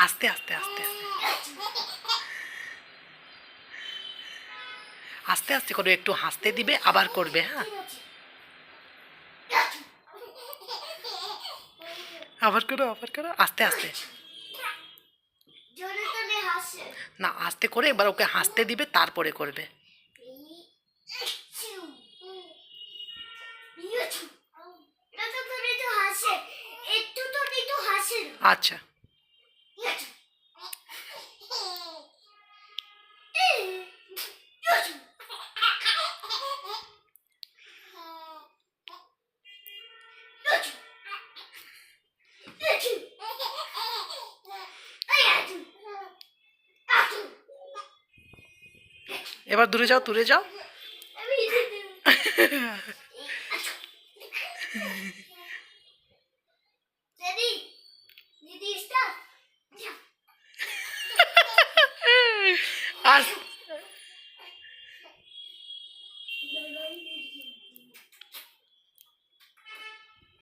আস্তে আস্তে আস্তে আস্তে আস্তে করে একটু হাসতে দিবে, আবার করবে। হ্যাঁ, আবার করো, আবার করো, আস্তে আস্তে। না, আস্তে করে এবার ওকে হাসতে দিবে, তারপরে করবে। আচ্ছা, এবার দূরে যাও, দূরে যাও। আর